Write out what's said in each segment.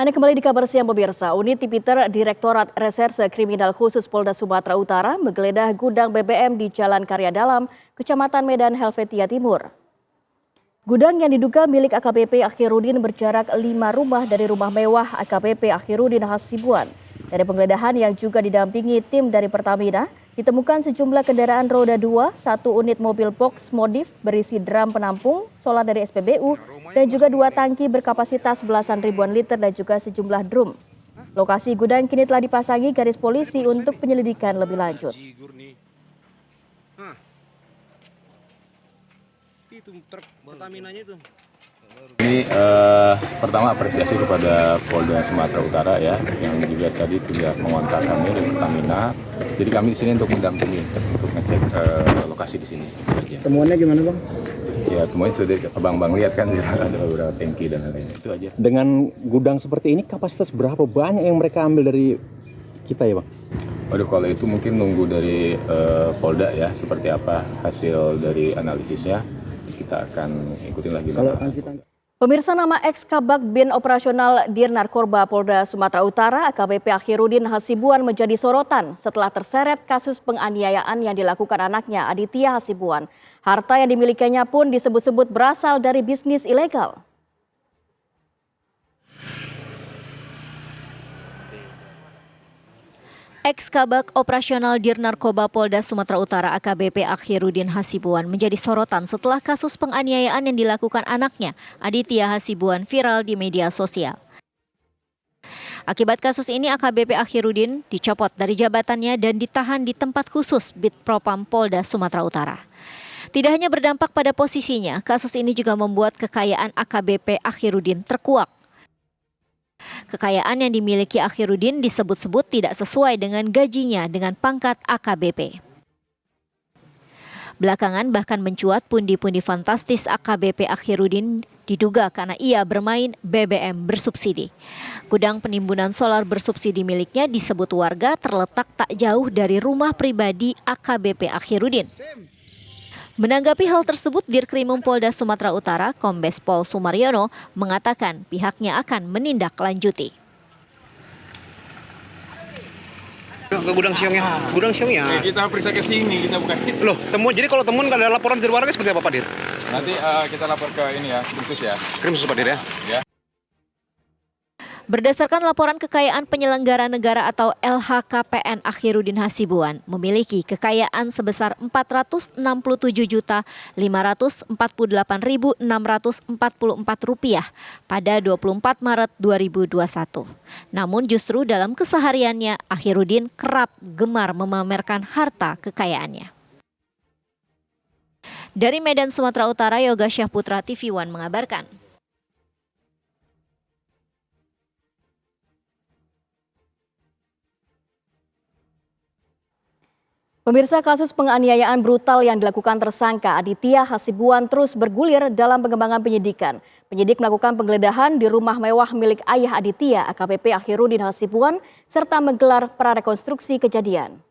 Anda kembali di Kabar Siang pemirsa. Unit Tipiter Direktorat Reserse Kriminal Khusus Polda Sumatera Utara menggeledah gudang BBM di Jalan Karya Dalam, Kecamatan Medan Helvetia Timur. Gudang yang diduga milik AKBP Akhirudin berjarak 5 rumah dari rumah mewah AKBP Akhirudin Hasibuan. Dari penggeledahan yang juga didampingi tim dari Pertamina, ditemukan sejumlah kendaraan roda 2, 1 unit mobil box modif berisi drum penampung, solar dari SPBU, dan juga 2 tangki berkapasitas belasan ribuan liter dan juga sejumlah drum. Lokasi gudang kini telah dipasangi garis polisi untuk penyelidikan lebih lanjut. Itu truk Pertaminanya itu. Ini pertama apresiasi kepada Polda Sumatera Utara ya, yang juga tadi sudah mengontak kami dari Pertamina. Jadi kami di sini untuk mendampingi, untuk ngecek lokasi di sini. Temuannya gimana bang? Ya temuannya sudah abang-abang lihat kan, ada beberapa tangki dan lain-lain. Itu aja. Dengan gudang seperti ini kapasitas berapa banyak yang mereka ambil dari kita ya bang? Waduh, kalau itu mungkin nunggu dari Polda ya, seperti apa hasil dari analisisnya. Kita akan ikutin lagi. Pemirsa, nama ex-Kabak Bin Operasional Dir Narkoba Polda Sumatera Utara AKBP Akhirudin Hasibuan menjadi sorotan setelah terseret kasus penganiayaan yang dilakukan anaknya Aditya Hasibuan. Harta yang dimilikinya pun disebut-sebut berasal dari bisnis ilegal. Ex-Kabak Operasional Dir Narkoba Polda Sumatera Utara AKBP Akhirudin Hasibuan menjadi sorotan setelah kasus penganiayaan yang dilakukan anaknya, Aditya Hasibuan, viral di media sosial. Akibat kasus ini, AKBP Akhirudin dicopot dari jabatannya dan ditahan di tempat khusus Bitpropam Polda Sumatera Utara. Tidak hanya berdampak pada posisinya, kasus ini juga membuat kekayaan AKBP Akhirudin terkuak. Kekayaan yang dimiliki Akhirudin disebut-sebut tidak sesuai dengan gajinya dengan pangkat AKBP. Belakangan bahkan mencuat pundi-pundi fantastis AKBP Akhirudin diduga karena ia bermain BBM bersubsidi. Gudang penimbunan solar bersubsidi miliknya disebut warga terletak tak jauh dari rumah pribadi AKBP Akhirudin. Menanggapi hal tersebut, Dirkrimum Polda Sumatera Utara, Kombes Pol Sumaryono, mengatakan pihaknya akan menindaklanjuti. Ke gudang siongnya. Kita periksa ke sini, kita bukan itu. Loh, jadi kalau temuan ada laporan dari warga seperti apa Pak Dir? Nanti kita lapor ke ini ya, khusus ya. Khusus Pak Dir ya? Ya. Berdasarkan laporan kekayaan penyelenggara negara atau LHKPN Akhirudin Hasibuan memiliki kekayaan sebesar Rp467.548.644 pada 24 Maret 2021. Namun justru dalam kesehariannya Akhirudin kerap gemar memamerkan harta kekayaannya. Dari Medan, Sumatera Utara, Yoga Syahputra, TV One mengabarkan. Pemirsa, kasus penganiayaan brutal yang dilakukan tersangka Aditya Hasibuan terus bergulir dalam pengembangan penyidikan. Penyidik melakukan penggeledahan di rumah mewah milik ayah Aditya, AKBP Akhirudin Hasibuan, serta menggelar prarekonstruksi kejadian.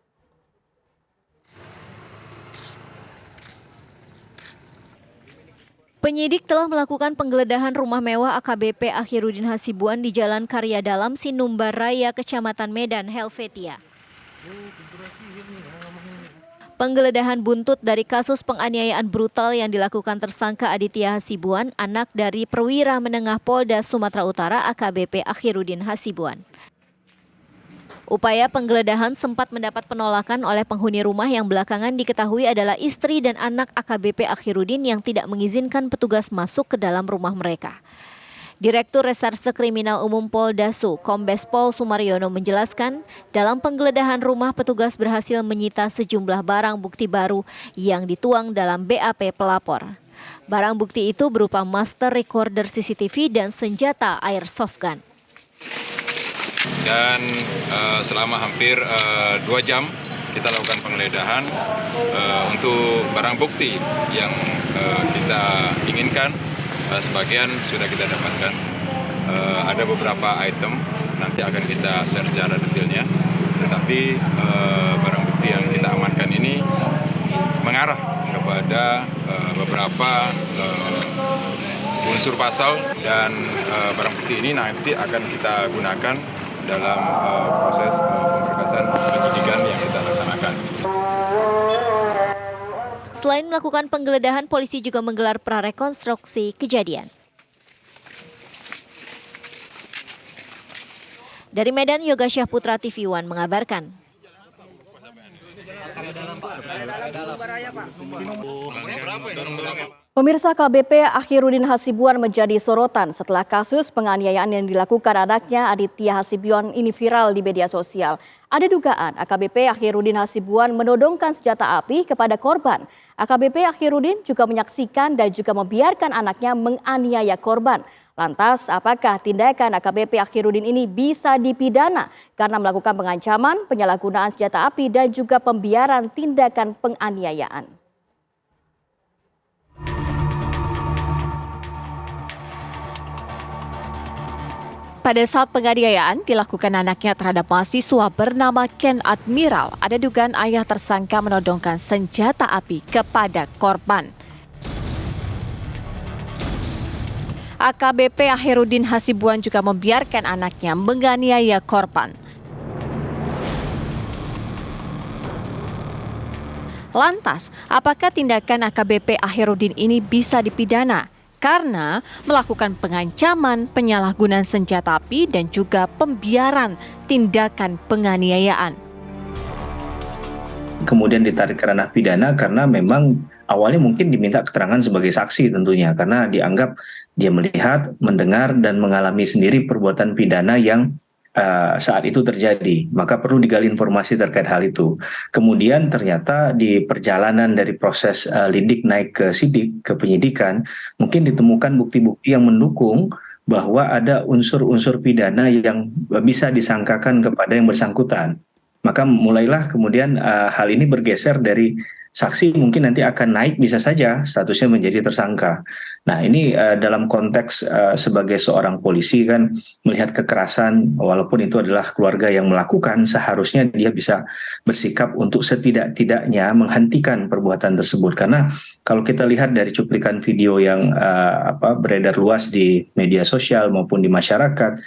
Penyidik telah melakukan penggeledahan rumah mewah AKBP Akhirudin Hasibuan di Jalan Karya Dalam, Sinumbar Raya, Kecamatan Medan Helvetia. Penggeledahan buntut dari kasus penganiayaan brutal yang dilakukan tersangka Aditya Hasibuan, anak dari perwira menengah Polda Sumatera Utara AKBP Akhirudin Hasibuan. Upaya penggeledahan sempat mendapat penolakan oleh penghuni rumah yang belakangan diketahui adalah istri dan anak AKBP Akhirudin yang tidak mengizinkan petugas masuk ke dalam rumah mereka. Direktur Reserse Kriminal Umum Polda Su, Kombes Pol Sumaryono menjelaskan, dalam penggeledahan rumah petugas berhasil menyita sejumlah barang bukti baru yang dituang dalam BAP pelapor. Barang bukti itu berupa master recorder CCTV dan senjata airsoft gun. Dan selama hampir 2 jam kita lakukan penggeledahan untuk barang bukti yang kita inginkan. Sebagian sudah kita dapatkan, ada beberapa item nanti akan kita share secara detailnya, tetapi barang bukti yang kita amankan ini mengarah kepada beberapa unsur pasal dan barang bukti ini nanti akan kita gunakan dalam proses pemberkasan penyidikan yang kita laksanakan. Selain melakukan penggeledahan, polisi juga menggelar prarekonstruksi kejadian. Dari Medan, Yoga Syahputra, TV One mengabarkan. Pemirsa, KBP Akhirudin Hasibuan menjadi sorotan setelah kasus penganiayaan yang dilakukan anaknya Aditya Hasibuan ini viral di media sosial. Ada dugaan AKBP Akhirudin Hasibuan menodongkan senjata api kepada korban. AKBP Akhirudin juga menyaksikan dan juga membiarkan anaknya menganiaya korban. Lantas, apakah tindakan AKBP Akhirudin ini bisa dipidana karena melakukan pengancaman, penyalahgunaan senjata api, dan juga pembiaran tindakan penganiayaan? Pada saat penganiayaan dilakukan anaknya terhadap mahasiswa bernama Ken Admiral, ada dugaan ayah tersangka menodongkan senjata api kepada korban. AKBP Akhirudin Hasibuan juga membiarkan anaknya menganiaya korban. Lantas, apakah tindakan AKBP Akhirudin ini bisa dipidana? Karena melakukan pengancaman, penyalahgunaan senjata api, dan juga pembiaran tindakan penganiayaan. Kemudian ditarik ke ranah pidana karena memang awalnya mungkin diminta keterangan sebagai saksi tentunya, karena dianggap dia melihat, mendengar, dan mengalami sendiri perbuatan pidana yang saat itu terjadi. Maka perlu digali informasi terkait hal itu. Kemudian ternyata di perjalanan dari proses lidik naik ke sidik, ke penyidikan, mungkin ditemukan bukti-bukti yang mendukung bahwa ada unsur-unsur pidana yang bisa disangkakan kepada yang bersangkutan. Maka mulailah kemudian hal ini bergeser dari saksi mungkin nanti akan naik bisa saja statusnya menjadi tersangka. Nah ini dalam konteks sebagai seorang polisi kan melihat kekerasan, walaupun itu adalah keluarga yang melakukan, seharusnya dia bisa bersikap untuk setidak-tidaknya menghentikan perbuatan tersebut. Karena kalau kita lihat dari cuplikan video yang beredar luas di media sosial maupun di masyarakat,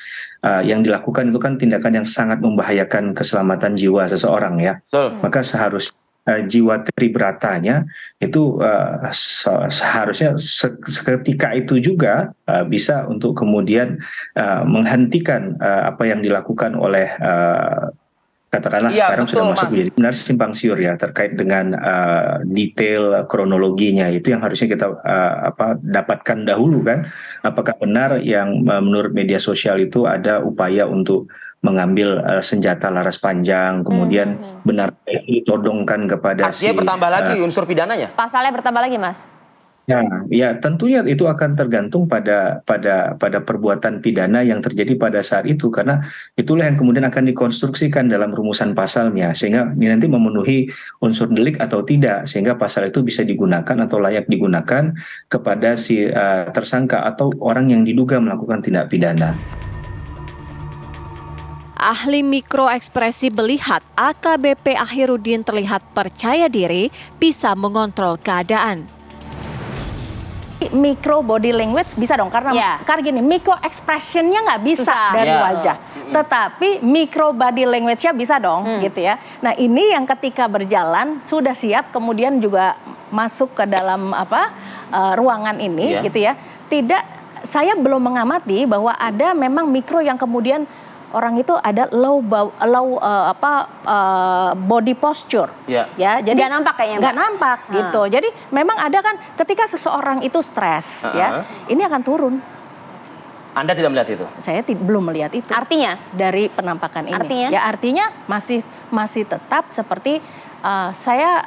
yang dilakukan itu kan tindakan yang sangat membahayakan keselamatan jiwa seseorang ya. Maka seharusnya jiwa triberatanya itu seharusnya seketika itu juga bisa untuk kemudian menghentikan apa yang dilakukan oleh katakanlah sekarang betul, sudah masuk menjadi benar simpang siur ya terkait dengan detail kronologinya. Itu yang harusnya kita dapatkan dahulu kan, apakah benar yang menurut media sosial itu ada upaya untuk mengambil senjata laras panjang, kemudian benar ditodongkan kepada artinya bertambah lagi unsur pidananya? Pasalnya bertambah lagi, Mas? Ya, tentunya itu akan tergantung pada perbuatan pidana yang terjadi pada saat itu, karena itulah yang kemudian akan dikonstruksikan dalam rumusan pasalnya, sehingga ini nanti memenuhi unsur delik atau tidak, sehingga pasal itu bisa digunakan atau layak digunakan kepada si tersangka atau orang yang diduga melakukan tindak pidana. Ahli mikroekspresi melihat AKBP Akhirudin terlihat percaya diri bisa mengontrol keadaan. Micro body language bisa dong, karena gini, micro expressionnya nggak bisa dari wajah, tetapi micro body language-nya bisa dong, gitu ya. Nah ini yang ketika berjalan sudah siap, kemudian juga masuk ke dalam ruangan ini, gitu ya. Tidak, saya belum mengamati bahwa ada memang mikro yang kemudian orang itu ada low body posture, ya, jadi nggak nampak kayaknya, nggak nampak gitu. Jadi memang ada kan ketika seseorang itu stres, ya, ini akan turun. Anda tidak melihat itu? Saya belum melihat itu. Artinya dari penampakan ini, artinya? Ya artinya masih tetap seperti saya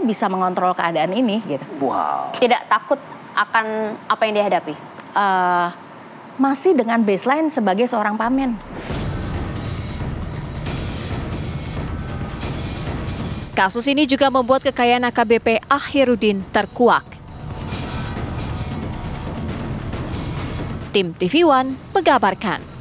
bisa mengontrol keadaan ini, gitu. Wow. Tidak takut akan apa yang dihadapi? Masih dengan baseline sebagai seorang pamen. Kasus ini juga membuat kekayaan AKBP Akhirudin terkuak. Tim TV One mengabarkan.